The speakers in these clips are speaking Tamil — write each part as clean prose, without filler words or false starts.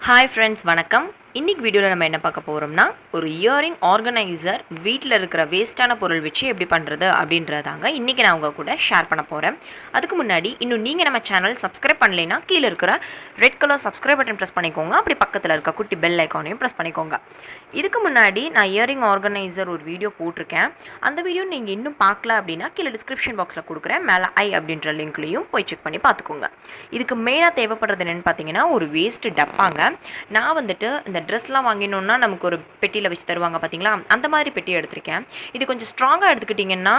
ஹாய் ஃப்ரெண்ட்ஸ், வணக்கம். இன்றைக்கி வீடியோவில் நம்ம என்ன பார்க்க போகிறோம்னா, ஒரு இயரிங் ஆர்கனைசர் வீட்டில் இருக்கிற வேஸ்ட்டான பொருள் வச்சு எப்படி பண்ணுறது அப்படின்றதாங்க இன்றைக்கி நான் உங்கள் கூட ஷேர் பண்ண போகிறேன். அதுக்கு முன்னாடி இன்னும் நீங்கள் நம்ம சேனல் சப்ஸ்கிரைப் பண்ணலைன்னா கீழே இருக்கிற red colour subscribe button press பண்ணிக்கோங்க. அப்படி பக்கத்தில் இருக்க குட்டி பெல் ஐக்கானையும் ப்ரெஸ் பண்ணிக்கோங்க. இதுக்கு முன்னாடி நான் இயரிங் ஆர்கனைசர் ஒரு வீடியோ போட்டிருக்கேன். அந்த வீடியோ நீங்கள் இன்னும் பார்க்கல அப்படின்னா கீழே டிஸ்கிரிப்ஷன் பாக்ஸில் கொடுக்குறேன். மேலே ஐ அப்படின்ற லிங்க்லேயும் போய் செக் பண்ணி பார்த்துக்கோங்க. இதுக்கு மெயினாக தேவைப்படுறது என்னென்னு பார்த்தீங்கன்னா, ஒரு வேஸ்ட்டு டப்பாங்க. நான் வந்துட்டு இந்த ட்ரெஸ்லாம் வாங்கினோன்னா நமக்கு ஒரு பெட்டியில் வச்சு தருவாங்க பார்த்தீங்களா, அந்த மாதிரி பெட்டி எடுத்திருக்கேன். இது கொஞ்சம் ஸ்ட்ராங்காக எடுத்துக்கிட்டிங்கன்னா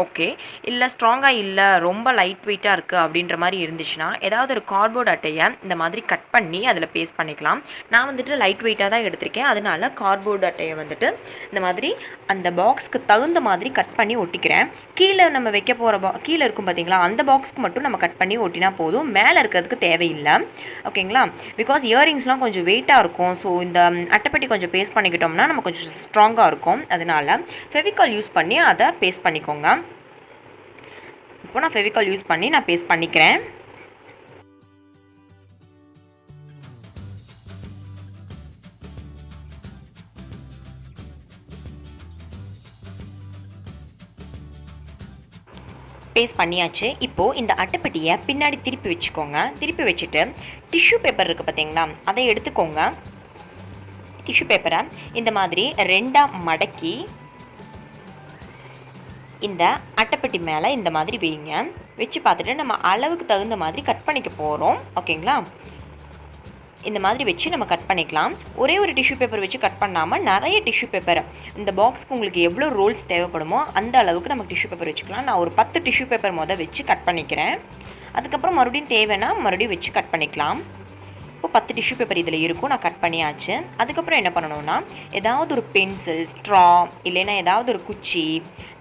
ஓகே, இல்லை ஸ்ட்ராங்காக இல்லை, ரொம்ப லைட் வெயிட்டாக இருக்குது அப்படின்ற மாதிரி இருந்துச்சுன்னா ஏதாவது ஒரு கார்ட்போர்ட் அட்டையை இந்த மாதிரி கட் பண்ணி அதில் பேஸ்ட் பண்ணிக்கலாம். நான் வந்துட்டு லைட் வெயிட்டாக தான் எடுத்திருக்கேன். அதனால கார்ட்போர்ட் அட்டையை வந்துட்டு இந்த மாதிரி அந்த பாக்ஸ்க்கு தகுந்த மாதிரி கட் பண்ணி ஒட்டிக்கிறேன். கீழே நம்ம வைக்க போகிற கீழே இருக்கும் பார்த்தீங்களா, அந்த பாக்ஸ்க்கு மட்டும் நம்ம கட் பண்ணி ஒட்டினா போதும், மேலே இருக்கிறதுக்கு தேவையில்லை. ஓகேங்களா? பிகாஸ் இயரிங்ஸ்லாம் கொஞ்சம் வெயிட்டாக இருக்கும். ஸோ இந்த அட்டைப்பெட்டி கொஞ்சம் பேஸ்ட் பண்ணிக்கிட்டோம்னா நம்ம கொஞ்சம் ஸ்ட்ராங்காக இருக்கும். அதனால ஃபெவிகால் யூஸ் பண்ணி அதை பேஸ்ட் பண்ணிக்கோங்க. இப்போ நான் ஃபெவிகால் யூஸ் பண்ணி நான் பேஸ்ட் பண்ணிக்கிறேன். பேஸ்ட் பண்ணியாச்சு. இப்போது இந்த அட்டைப்பெட்டியை பின்னாடி திருப்பி வச்சுக்கோங்க. திருப்பி வச்சுட்டு டிஷ்யூ பேப்பர் இருக்குது பார்த்தீங்களா, அதை எடுத்துக்கோங்க. டிஷ்யூ பேப்பரை இந்த மாதிரி ரெண்டாக மடக்கி இந்த அட்டைப்பெட்டி மேலே இந்த மாதிரி வைங்க. வச்சு பார்த்துட்டு நம்ம அளவுக்கு தகுந்த மாதிரி கட் பண்ணிக்க போகிறோம். ஓகேங்களா? இந்த மாதிரி வச்சு நம்ம கட் பண்ணிக்கலாம். ஒரே ஒரு டிஷ்யூ பேப்பர் வச்சு கட் பண்ணாமல் நிறைய டிஷ்யூ பேப்பர், இந்த பாக்ஸ்க்கு உங்களுக்கு எவ்வளோ ரோல்ஸ் தேவைப்படுமோ அந்த அளவுக்கு நம்ம டிஷ்யூ பேப்பர் வச்சுக்கலாம். நான் ஒரு 10 டிஷ்யூ பேப்பர் வச்சு கட் பண்ணிக்கிறேன். அதுக்கப்புறம் மறுபடியும் தேவைன்னா மறுபடியும் வச்சு கட் பண்ணிக்கலாம். இப்போ 10 டிஷ்யூ பேப்பர் இதில் இருக்கும். நான் கட் பண்ணியாச்சு. அதுக்கப்புறம் என்ன பண்ணணும்னா, ஏதாவது ஒரு பென்சில், ஸ்ட்ரா, இல்லைன்னா ஏதாவது ஒரு குச்சி,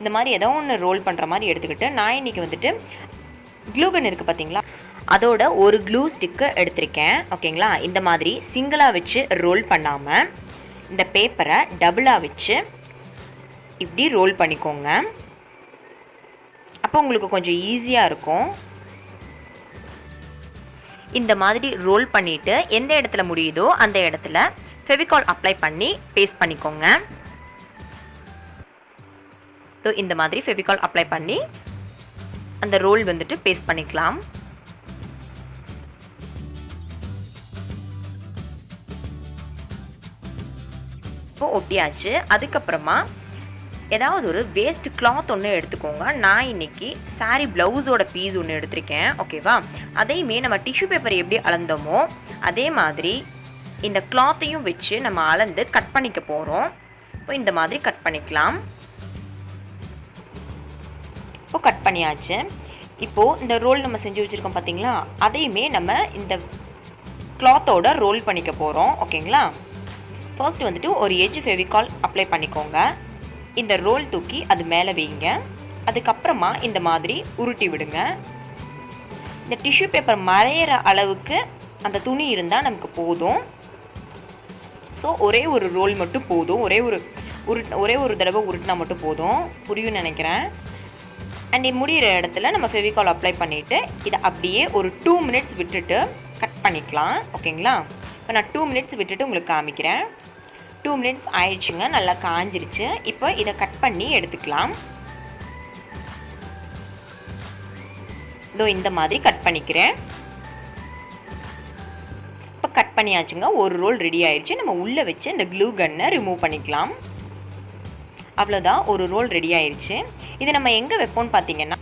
இந்த மாதிரி ஏதோ ஒன்று ரோல் பண்ணுற மாதிரி எடுத்துக்கிட்டு, நான் இன்றைக்கி வந்துட்டு க்ளூகன் இருக்குது பார்த்தீங்களா, அதோட ஒரு க்ளூ ஸ்டிக்கு எடுத்திருக்கேன். ஓகேங்களா? இந்த மாதிரி சிங்கிளாக வச்சு ரோல் பண்ணாமல் இந்த பேப்பரை டபுளாக வச்சு இப்படி ரோல் பண்ணிக்கோங்க. அப்போ உங்களுக்கு கொஞ்சம் ஈஸியாக இருக்கும். இந்த மாதிரி ரோல் பண்ணிவிட்டு எந்த இடத்துல முடியுதோ அந்த இடத்துல ஃபெவிகால் அப்ளை பண்ணி பேஸ்ட் பண்ணிக்கோங்க. ஸோ இந்த மாதிரி ஃபெவிகால் அப்ளை பண்ணி அந்த ரோல் வந்துட்டு பேஸ்ட் பண்ணிக்கலாம். இப்போ ஒட்டியாச்சு. அதுக்கப்புறமா ஏதாவது ஒரு வேஸ்ட் கிளாத் ஒன்று எடுத்துக்கோங்க. நான் இன்றைக்கி சாரீ ப்ளவுஸோட பீஸ் ஒன்று எடுத்திருக்கேன். ஓகேவா? அதையுமே நம்ம டிஷ்யூ பேப்பர் எப்படி அளந்தோமோ அதே மாதிரி இந்த கிளாத்தையும் வச்சு நம்ம அளந்து கட் பண்ணிக்க போகிறோம். இப்போ இந்த மாதிரி கட் பண்ணிக்கலாம். இப்போ கட் பண்ணியாச்சு. இப்போது இந்த ரோல் நம்ம செஞ்சு வச்சுருக்கோம் பார்த்தீங்களா, அதையுமே நம்ம இந்த கிளாத்தோட ரோல் பண்ணிக்க போகிறோம். ஓகேங்களா? ஃபர்ஸ்ட் வந்துட்டு ஒரு எட்ஜ் ஃபெவிகால் அப்ளை பண்ணிக்கோங்க. இந்த ரோல் தூக்கி அது மேலே வைங்க. அதுக்கப்புறமா இந்த மாதிரி உருட்டி விடுங்க. இந்த டிஷ்யூ பேப்பர் மறையிற அளவுக்கு அந்த துணி இருந்தால் நமக்கு போதும். ஸோ ஒரே ஒரு ரோல் மட்டும் போதும். ஒரே ஒரு தடவை உருட்டினா மட்டும் போதும். புரியும்னு நினைக்கிறேன். அண்ட் முடிகிற இடத்துல நம்ம ஃபெவிகால் அப்ளை பண்ணிவிட்டு இதை அப்படியே ஒரு 2 மினிட்ஸ் விட்டுட்டு கட் பண்ணிக்கலாம். ஓகேங்களா? இப்போ நான் 2 மினிட்ஸ் விட்டுட்டு உங்களுக்கு காமிக்கிறேன். 2 மினிட்ஸ் ஆயிடுச்சுங்க. நல்லா காஞ்சிருச்சு. இப்போ இதை கட் பண்ணி எடுத்துக்கலாம். இதோ இந்த மாதிரி கட் பண்ணிக்கிறேன். இப்போ கட் பண்ணியாச்சுங்க. ஒரு ரோல் ரெடி ஆயிடுச்சு. நம்ம உள்ளே வச்சு இந்த க்ளூ கன்னை ரிமூவ் பண்ணிக்கலாம். அவ்வளோதான், ஒரு ரோல் ரெடி ஆயிடுச்சு. இதை நம்ம எங்கே வைப்போம்னு பார்த்தீங்கன்னா,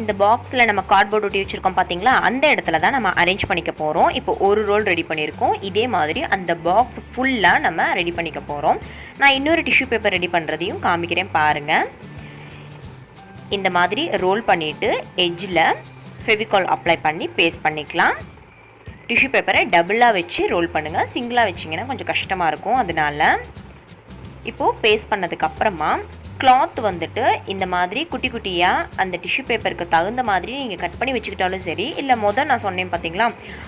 இந்த பாக்ஸில் நம்ம கார்ட்போர்ட் ஒட்டி வச்சுருக்கோம் பார்த்தீங்களா, அந்த இடத்துல தான் நம்ம அரேஞ்ச் பண்ணிக்க போகிறோம். இப்போ ஒரு ரோல் ரெடி பண்ணியிருக்கோம். இதே மாதிரி அந்த பாக்ஸ் ஃபுல்லாக நம்ம ரெடி பண்ணிக்க போகிறோம். நான் இன்னொரு டிஷ்யூ பேப்பர் ரெடி பண்ணுறதையும் காமிக்கிறேன் பாருங்கள். இந்த மாதிரி ரோல் பண்ணிவிட்டு எட்ஜில் ஃபெவிகால் அப்ளை பண்ணி பேஸ்ட் பண்ணிக்கலாம். டிஷ்யூ பேப்பரை டபுளாக வச்சு ரோல் பண்ணுங்கள். சிங்கிளாக வச்சிங்கன்னா கொஞ்சம் கஷ்டமாக இருக்கும். அதனால இப்போது பேஸ்ட் பண்ணதுக்கப்புறமா கிளாத் வந்துட்டு இந்த மாதிரி குட்டி குட்டியாக அந்த டிஷ்யூ பேப்பருக்கு தகுந்த மாதிரி நீங்கள் கட் பண்ணி வச்சுக்கிட்டாலும் சரி, இல்லை நான் சொன்னேன் பார்த்தீங்களா,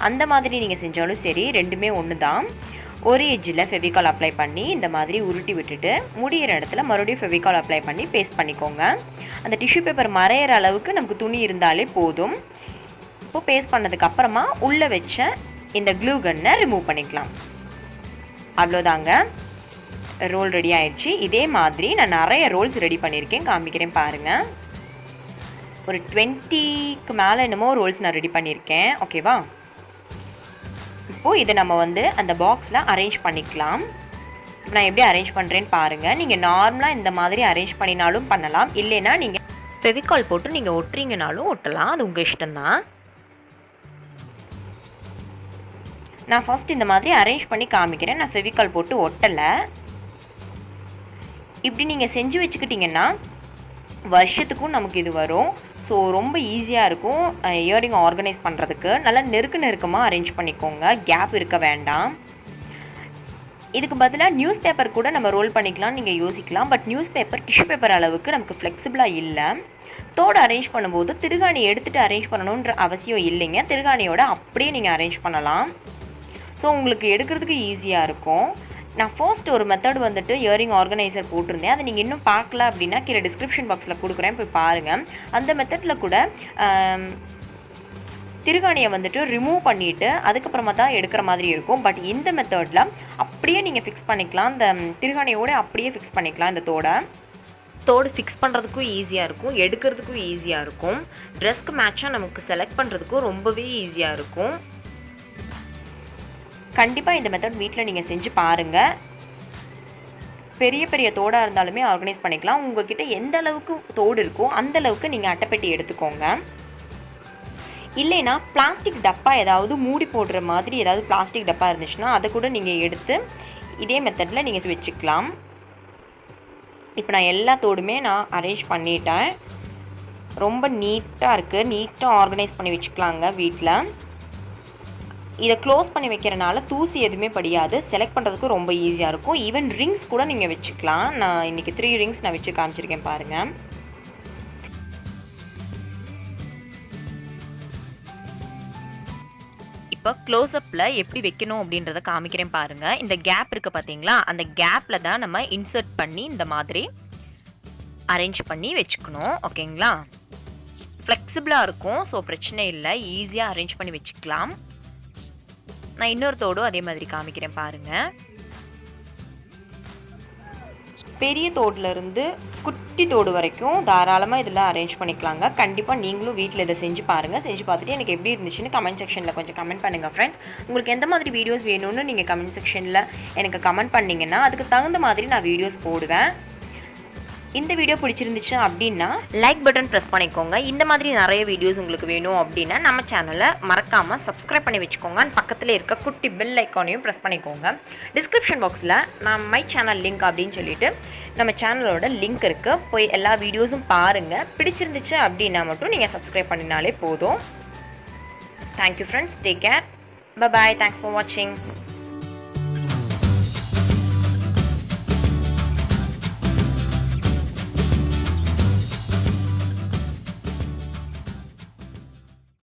அந்த மாதிரி நீங்கள் செஞ்சாலும் சரி, ரெண்டுமே ஒன்று தான். ஒரு எட்ஜில் ஃபெவிகால் அப்ளை பண்ணி இந்த மாதிரி உருட்டி விட்டுட்டு முடிகிற இடத்துல மறுபடியும் ஃபெவிகால் அப்ளை பண்ணி பேஸ்ட் பண்ணிக்கோங்க. அந்த டிஷ்யூ பேப்பர் மறையிற அளவுக்கு நமக்கு துணி இருந்தாலே போதும். இப்போது பேஸ்ட் பண்ணதுக்கப்புறமா உள்ளே வச்ச இந்த க்ளூ கன்னை ரிமூவ் பண்ணிக்கலாம். அவ்வளோதாங்க, ரோல் ரெடி ஆயிடுச்சு. இதே மாதிரி நான் நிறைய ரோல்ஸ் ரெடி பண்ணியிருக்கேன், காமிக்கிறேன் பாருங்கள். ஒரு 20க்கு மேலே என்னமோ ரோல்ஸ் நான் ரெடி பண்ணியிருக்கேன். ஓகேவா? இப்போது இதை நம்ம வந்து அந்த பாக்ஸில் அரேஞ்ச் பண்ணிக்கலாம். இப்போ நான் எப்படி அரேஞ்ச் பண்ணுறேன்னு பாருங்கள். நீங்கள் நார்மலாக இந்த மாதிரி அரேஞ்ச் பண்ணினாலும் பண்ணலாம், இல்லைன்னா நீங்கள் ஃபெவிகால் போட்டு நீங்கள் ஒட்டுறீங்கனாலும் ஒட்டலாம், அது உங்கள் இஷ்டம்தான். நான் ஃபர்ஸ்ட் இந்த மாதிரி அரேஞ்ச் பண்ணி காமிக்கிறேன். நான் ஃபெவிகால் போட்டு ஒட்டலை. இப்படி நீங்கள் செஞ்சு வச்சுக்கிட்டிங்கன்னா வருஷத்துக்கும் நமக்கு இது வரும். ஸோ ரொம்ப ஈஸியாக இருக்கும் இயரிங் ஆர்கனைஸ் பண்ணுறதுக்கு. நல்லா நெருக்கமாக அரேஞ்ச் பண்ணிக்கோங்க, கேப் இருக்க வேண்டாம். இதுக்கு பதிலாக நியூஸ் பேப்பர் கூட நம்ம ரோல் பண்ணிக்கலாம்னு நீங்கள் யோசிக்கலாம். But news paper tissue paper அளவுக்கு நமக்கு ஃப்ளெக்சிபிளாக இல்லை. தோடு அரேஞ்ச் பண்ணும்போது திருகாணி எடுத்துகிட்டு அரேஞ்ச் பண்ணணுன்ற அவசியம் இல்லைங்க. திருகாணியோட அப்படியே நீங்கள் அரேஞ்ச் பண்ணலாம். ஸோ உங்களுக்கு எடுக்கிறதுக்கு ஈஸியாக இருக்கும். நான் ஃபர்ஸ்ட் ஒரு மெத்தட் வந்துட்டு இயரிங் ஆர்கனைசர் போட்டிருந்தேன். அதை நீங்கள் இன்னும் பார்க்கல அப்படின்னா கீழே டிஸ்கிரிப்ஷன் பாக்ஸில் கொடுக்குறேன், போய் பாருங்கள். அந்த மெத்தடில் கூட திருகாணியை வந்துட்டு ரிமூவ் பண்ணிவிட்டு அதுக்கப்புறமா தான் எடுக்கிற மாதிரி இருக்கும். பட் இந்த மெத்தடில் அப்படியே நீங்கள் ஃபிக்ஸ் பண்ணிக்கலாம். இந்த திருகாணியோடு அப்படியே ஃபிக்ஸ் பண்ணிக்கலாம். இந்த தோடு ஃபிக்ஸ் பண்ணுறதுக்கும் ஈஸியாக இருக்கும், எடுக்கிறதுக்கும் ஈஸியாக இருக்கும். ட்ரெஸ்க்கு மேட்சாக நமக்கு செலக்ட் பண்ணுறதுக்கும் ரொம்பவே ஈஸியாக இருக்கும். கண்டிப்பாக இந்த மெத்தட் வீட்டில் நீங்கள் செஞ்சு பாருங்கள். பெரிய பெரிய தோடாக இருந்தாலுமே ஆர்கனைஸ் பண்ணிக்கலாம். உங்கள்கிட்ட எந்த அளவுக்கு தோடு இருக்கோ அந்த அளவுக்கு நீங்கள் அட்டைப்பெட்டி எடுத்துக்கோங்க. இல்லைன்னா பிளாஸ்டிக் டப்பா ஏதாவது மூடி போடுற மாதிரி ஏதாவது பிளாஸ்டிக் டப்பா இருந்துச்சுன்னா அதை கூட நீங்கள் எடுத்து இதே மெத்தடில் நீங்கள் வச்சுக்கலாம். இப்போ நான் எல்லா தோடுமே நான் அரேஞ்ச் பண்ணிட்டேன். ரொம்ப நீட்டாக இருக்குது. நீட்டாக ஆர்கனைஸ் பண்ணி வச்சுக்கலாங்க வீட்டில். இதை க்ளோஸ் பண்ணி வைக்கிறனால தூசி எதுவுமே படியாது. செலக்ட் பண்ணுறதுக்கு ரொம்ப ஈஸியாக இருக்கும். ஈவன் ரிங்ஸ் கூட நீங்கள் வச்சுக்கலாம். நான் இன்றைக்கி 3 ரிங்ஸ் நான் வச்சு காமிச்சிருக்கேன் பாருங்கள். இப்போ க்ளோஸ்அப்பில் எப்படி வைக்கணும் அப்படின்றத காமிக்கிறேன் பாருங்கள். இந்த கேப் இருக்குது பார்த்தீங்களா, அந்த கேப்பில் தான் நம்ம இன்சர்ட் பண்ணி இந்த மாதிரி அரேஞ்ச் பண்ணி வச்சுக்கணும். ஓகேங்களா? ஃப்ளெக்சிபிளாக இருக்கும், ஸோ பிரச்சனை இல்லை, ஈஸியாக அரேஞ்ச் பண்ணி வச்சுக்கலாம். நான் இன்னொரு தோடும் அதே மாதிரி காமிக்கிறேன் பாருங்கள். பெரிய தோடுலேருந்து குட்டி தோடு வரைக்கும் தாராளமாக இதில் அரேஞ்ச் பண்ணிக்கலாங்க. கண்டிப்பாக நீங்களும் வீட்டில் இதை செஞ்சு பாருங்கள். செஞ்சு பார்த்துட்டு எனக்கு எப்படி இருந்துச்சுன்னு கமெண்ட் செக்ஷனில் கொஞ்சம் கமெண்ட் பண்ணுங்கள் ஃப்ரெண்ட்ஸ். உங்களுக்கு எந்த மாதிரி வீடியோஸ் வேணும்னு நீங்கள் கமெண்ட் செக்ஷனில் எனக்கு கமெண்ட் பண்ணிங்கன்னா அதுக்கு தகுந்த மாதிரி நான் வீடியோஸ் போடுவேன். இந்த வீடியோ பிடிச்சிருந்துச்சு அப்படின்னா லைக் பட்டன் ப்ரெஸ் பண்ணிக்கோங்க. இந்த மாதிரி நிறைய வீடியோஸ் உங்களுக்கு வேணும் அப்படின்னா நம்ம சேனலை மறக்காமல் சப்ஸ்கிரைப் பண்ணி வச்சுக்கோங்க. பக்கத்தில் இருக்க குட்டி பெல் ஐக்கானையும் ப்ரெஸ் பண்ணிக்கோங்க. டிஸ்கிரிப்ஷன் பாக்ஸில் நான் மை சேனல் லிங்க் அப்படின்னு சொல்லிட்டு நம்ம சேனலோட லிங்க் இருக்குது, போய் எல்லா வீடியோஸும் பாருங்கள். பிடிச்சிருந்துச்சு அப்படின்னா மட்டும் நீங்கள் சப்ஸ்கிரைப் பண்ணினாலே போதும். Thank you friends, take care, bye bye, thanks for வாட்சிங்.